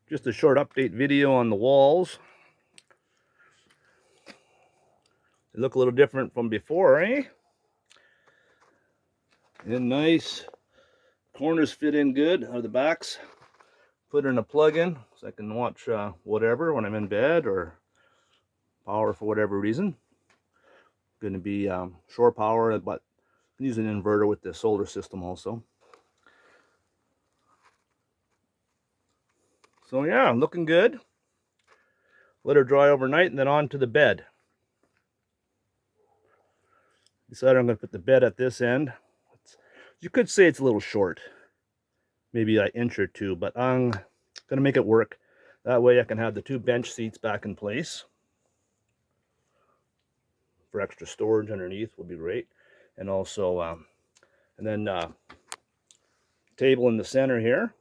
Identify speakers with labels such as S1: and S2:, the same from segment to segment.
S1: Just a short update video on the walls. They look a little different from before, eh? And nice. Corners fit in good, or the backs. Put in a plug-in so I can watch whatever when I'm in bed, or power for whatever reason. Going to be shore power, but I can use an inverter with the solar system also. So yeah, looking good. Let her dry overnight and then on to the bed. Decided I'm going to put the bed at this end. You could say it's a little short, maybe an inch or two, but I'm going to make it work. That way I can have the two bench seats back in place. For extra storage underneath would be great. And also, and then table in the center here.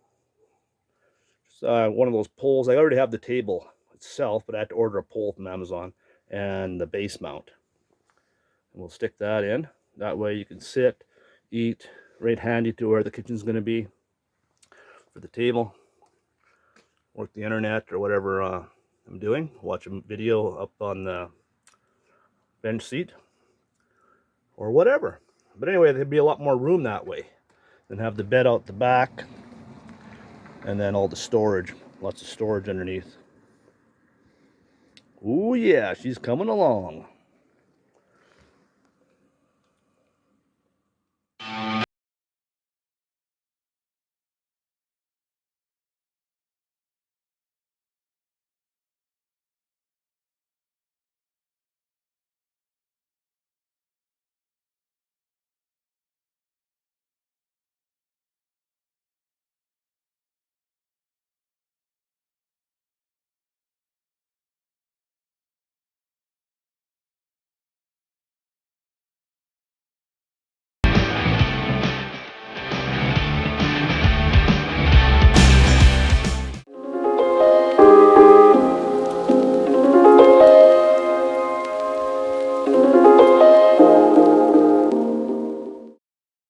S1: One of those poles. I already have the table itself, but I had to order a pole from Amazon, and the base mount. And we'll stick that in. That way you can sit, eat, right handy to where the kitchen's going to be for the table. Work the internet or whatever I'm doing. Watch a video up on the bench seat or whatever. But anyway, there'd be a lot more room that way. Then have the bed out the back, and then all the storage. Lots of storage underneath. Ooh yeah, she's coming along.